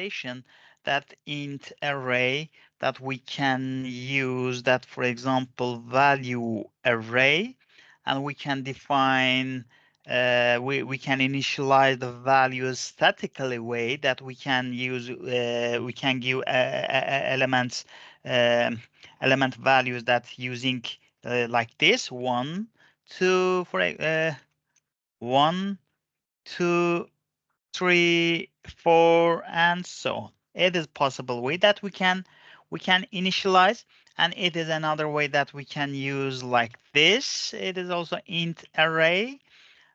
implementation, that int array that we can use that, for example, value array, and we can define we can initialize the values statically way that we can use we can give elements element values that using like this 1 2 for 1 2 3 4 and so on. It is possible way that we can initialize, and it is another way that we can use like this. It is also int array,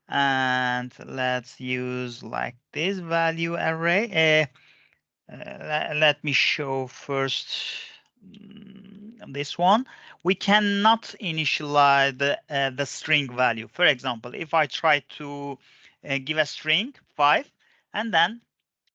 and let's use like this value array. Let me show first this one. We cannot initialize the string value. For example, if I try to give a string 5, and then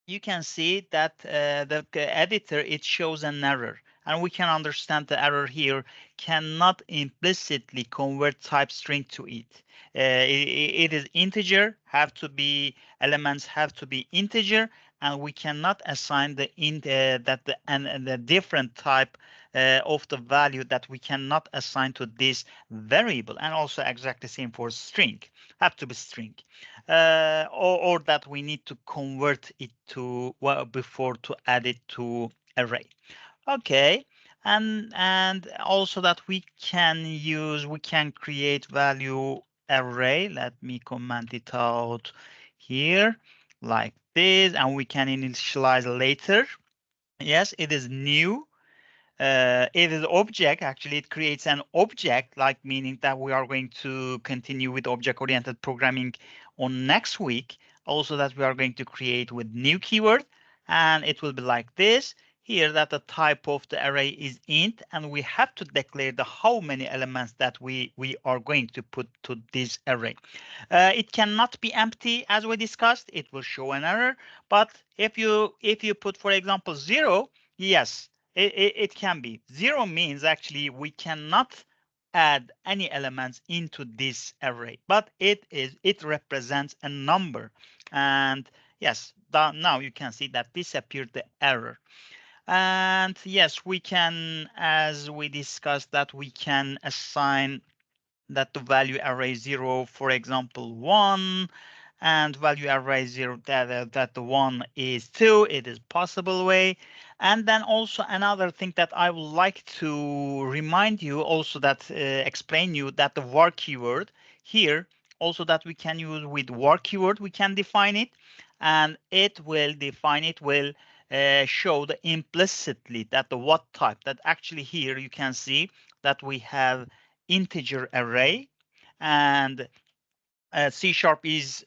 you can see that the editor, it shows an error, and we can understand the error here cannot implicitly convert type string to it. It is integer, have to be elements have to be integer, and we cannot assign the and the different type of the value that we cannot assign to this variable, and also exactly same for string, have to be string. Or that we need to convert it to before to add it to array. Okay, and also that we can create value array. Let me comment it out here like this, and we can initialize later. Yes, it is new. It is object. Actually, it creates an object, like meaning that we are going to continue with object-oriented programming on next week. Also, that we are going to create with new keyword, and it will be like this. Here, that the type of the array is int, and we have to declare the how many elements that we are going to put to this array. It cannot be empty, as we discussed. It will show an error. But if you put, for example, 0, yes, it can be. 0 means actually we cannot add any elements into this array, but it represents a number. And yes, now you can see that disappeared the error. And yes, we can, as we discussed, that we can assign that the value array 0, for example, 1, and value array 0 that the 1 is 2. It is possible way. And then also another thing that I would like to remind you also, that explain you that the var keyword here also that we can use with var keyword, we can define it, and it will show the implicitly that the what type, that actually here you can see that we have integer array, and C# is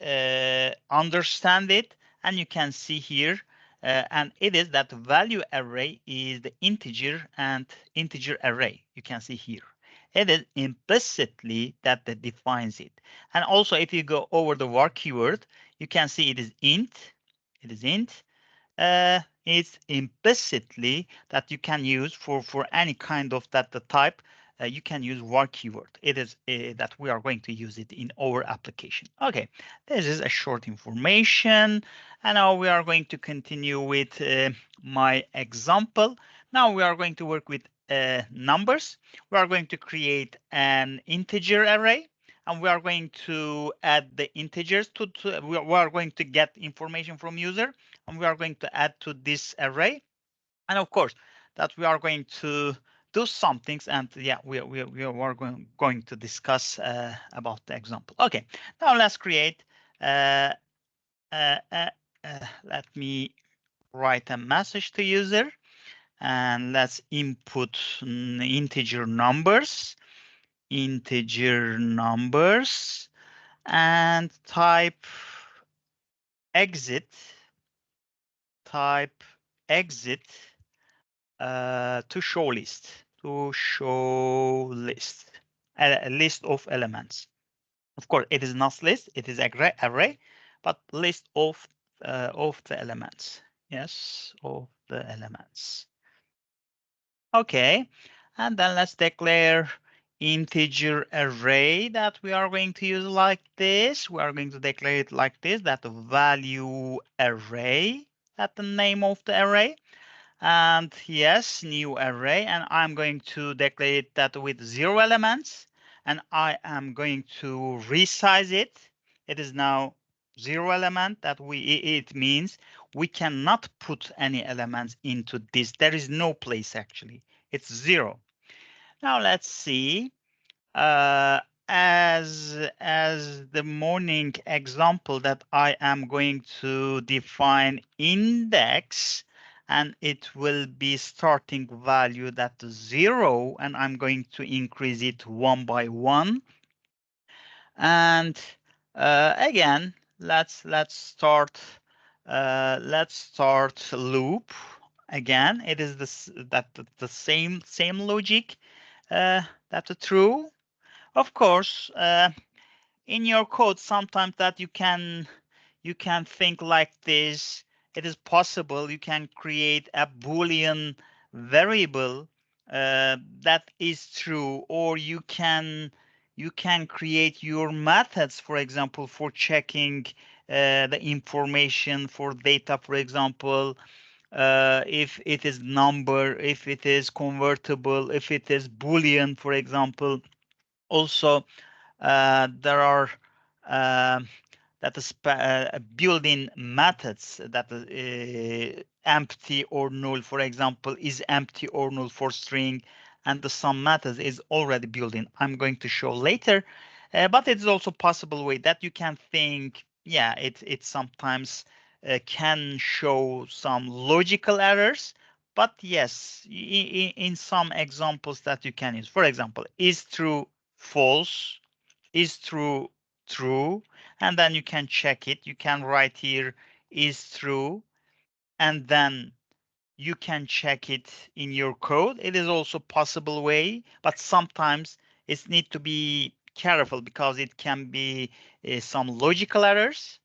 understand it, and you can see here, and it is that value array is the integer and integer array. You can see here. It is implicitly that defines it. And also, if you go over the var keyword, you can see it is int. It is int. It's implicitly that you can use for any kind of that the type. You can use var keyword. It is that we are going to use it in our application. Okay, this is a short information, and now we are going to continue with my example. Now we are going to work with numbers. We are going to create an integer array, and we are going to add the integers we are going to get information from user, and we are going to add to this array. And of course, that we are going to do some things, and yeah, we are going to discuss about the example. Okay, now let's create. Let me write a message to user, and let's input integer numbers, and type exit to show list, a list of elements. Of course, it is not list, it is array, but list of the elements. Yes, of the elements. Okay, and then let's declare integer array that we are going to use like this. We are going to declare it like this, that value array. That's the name of the array. And yes, new array, and I'm going to declare it that with 0 elements, and I am going to resize it. It is now 0 element. It means we cannot put any elements into this. There is no place actually. It's 0. Now let's see. uh, as the morning example, that I am going to define index, and it will be starting value that 0, and I'm going to increase it 1 by 1. And again, let's start loop. Again, it is the same logic. That's true. Of course, in your code, sometimes that you can think like this. It is possible you can create a Boolean variable that is true, or you can create your methods, for example, for checking the information for data, for example, if it is number, if it is convertible, if it is Boolean, for example. Also, there are um that is built-in methods that empty or null, for example, is empty or null for string, and the sum method is already built in. I'm going to show later, but it's also possible way that you can think. Yeah, it sometimes can show some logical errors, but yes, in some examples that you can use. For example, is true false, is true true, and then you can check it. You can write here is true, and then you can check it in your code. It is also possible way, but sometimes it's need to be careful because it can be some logical errors.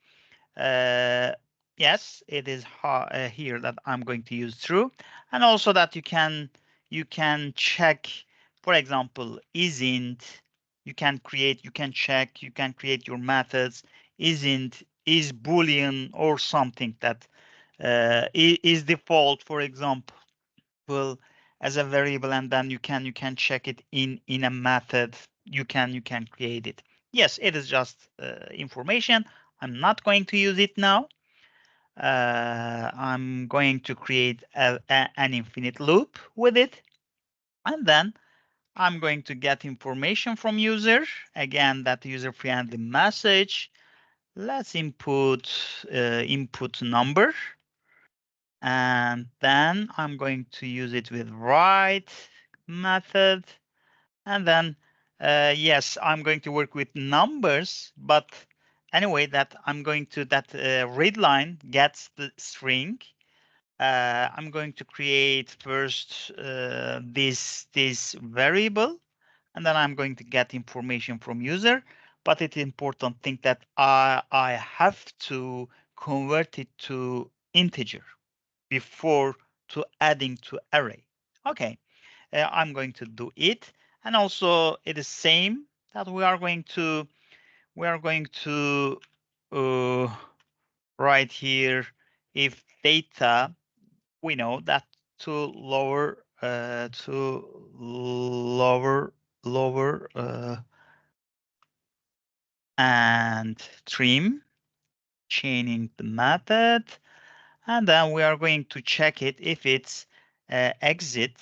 uh, yes, it is here that I'm going to use true, and also that you can check, for example, isn't. You can create your methods. Isn't is Boolean or something that is default, for example, as a variable, and then you can check it in a method. You can create it. Yes, it is just information. I'm not going to use it now. I'm going to create an infinite loop with it, and then I'm going to get information from user. Again, that user friendly message. Let's input number, and then I'm going to use it with write method. And then, yes, I'm going to work with numbers, but anyway, that I'm going to, that read line gets the string. I'm going to create first this variable, and then I'm going to get information from user. But it's important thing that I have to convert it to integer before to adding to array. Okay, I'm going to do it, and also it is same that we are going to uh, write here if data. We know that to lower and trim, chaining the method, and then we are going to check it if it's exit,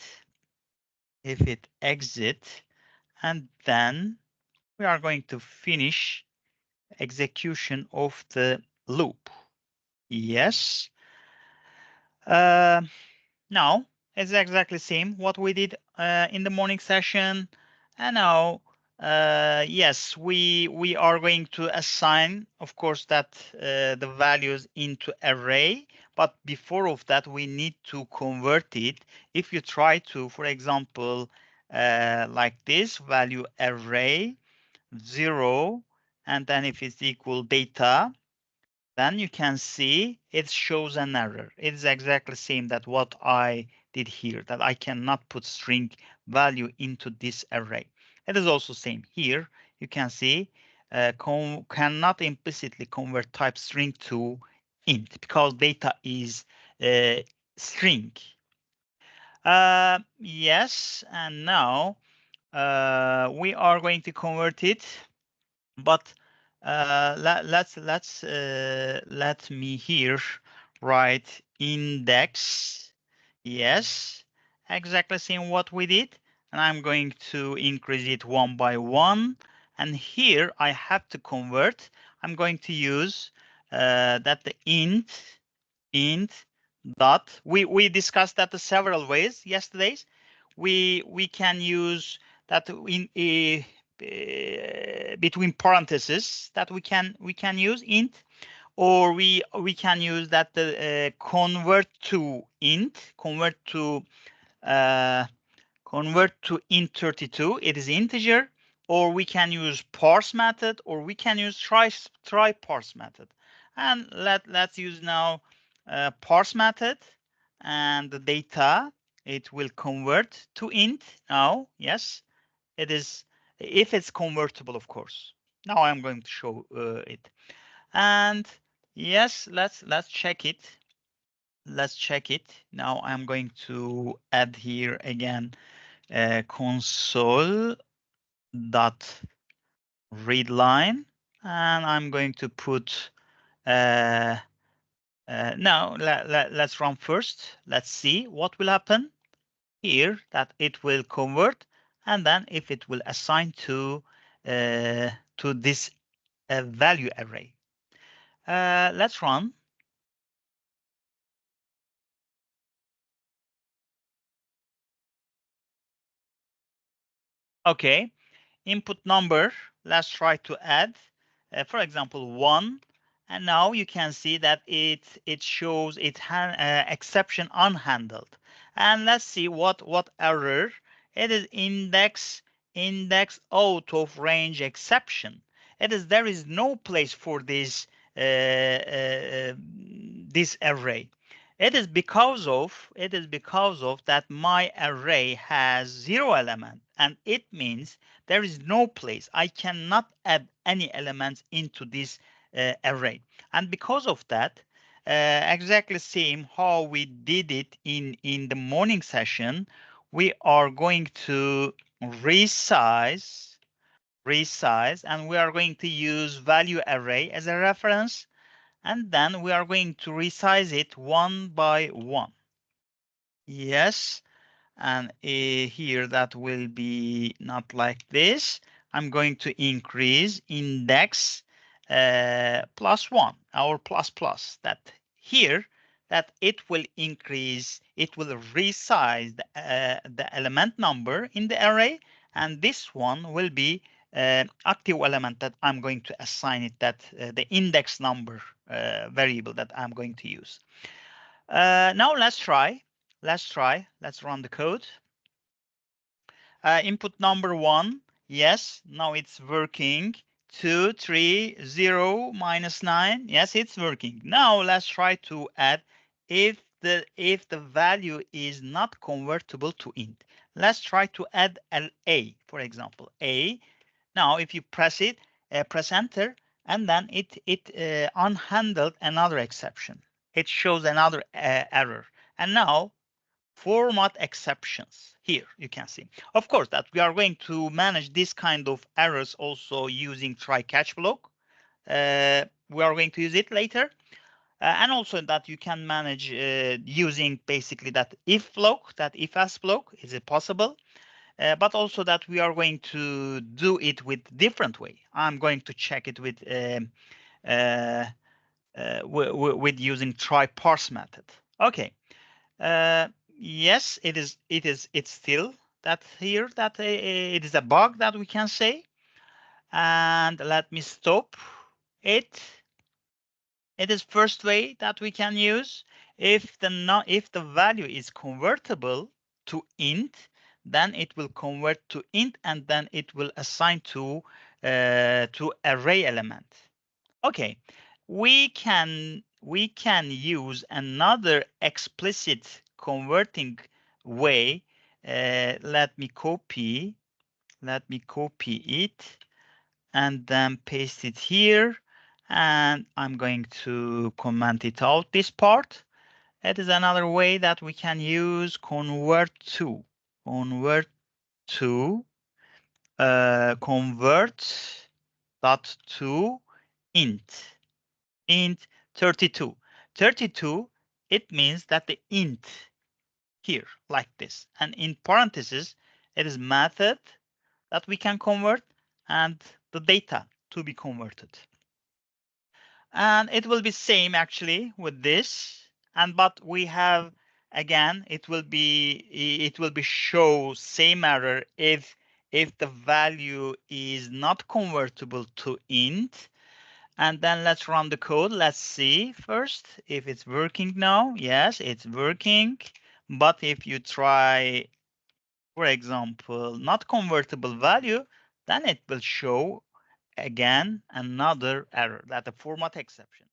if it exit, and then we are going to finish execution of the loop. Yes. Uh, Now it's exactly same what we did in the morning session. And now, yes, we are going to assign, of course, that the values into array. But before of that, we need to convert it. If you try to, for example, like this value array 0, and then if it's equal data, then you can see it shows an error. It's exactly same that what I did here, that I cannot put string value into this array. It is also same here. You can see cannot implicitly convert type string to int because data is string. Yes, and now we are going to convert it, but let me here write index. Yes, exactly same what we did, and I'm going to increase it one by one. And here I have to convert. I'm going to use that the int dot. We discussed that several ways yesterday. We can use that in between parentheses, that we can use int, or we can use that the convert to int, uh, convert to int32, it is integer, or we can use parse method, or we can use try parse method. And let's use now parse method, and the data, it will convert to int now. Yes, it is, if it's convertible, of course. Now I'm going to show it. And yes, let's check it. Let's check it. Now I'm going to add here again console dot read line, and I'm going to put now let's run first. Let's see what will happen here, that it will convert, and then if it will assign to this value array. Let's run. Okay, input number, let's try to add, for example, 1. And now you can see that it shows exception unhandled. And let's see what error. It is index out of range exception. It is, there is no place for this array. It is because of that my array has 0 element, and it means there is no place. I cannot add any elements into this array. And because of that, exactly same how we did it in the morning session, we are going to resize, and we are going to use value array as a reference, and then we are going to resize it one by one. Yes, and here that will be not like this. I'm going to increase index +1, or plus plus, that here, that it will increase, it will resize the element number in the array, and this one will be active element that I'm going to assign it, that the index number variable that I'm going to use. Now let's try. Let's run the code. Input number 1. Yes, now it's working. 2, 3, 0, -9. Yes, it's working. Now let's try to add, if the value is not convertible to int. Let's try to add an a, for example. A. Now if you press it, press enter, and then it unhandled another exception. It shows another error. And now format exceptions. Here you can see. Of course, that we are going to manage this kind of errors also using try catch block. We are going to use it later. And also that you can manage using basically that if block, that if else block, is it possible? But also that we are going to do it with different way. I'm going to check it with using try parse method. Okay. Uh, yes, it is. It's still that here that it is a bug that we can say. And let me stop it. It is first way that we can use. If the value is convertible to int, then it will convert to int, and then it will assign to array element. Okay, we can use another explicit converting way. Let me copy it and then paste it here, and I'm going to comment it out, this part. It is another way that we can use convert to convert dot to int 32. 32, it means that the int here like this, and in parentheses it is method that we can convert and the data to be converted. And it will be same actually with this, and but we have again it will be show same error if the value is not convertible to int. And then let's run the code. Let's see first if it's working now. Yes, it's working. But if you try, for example, not convertible value, then it will show again another error, that the format exception.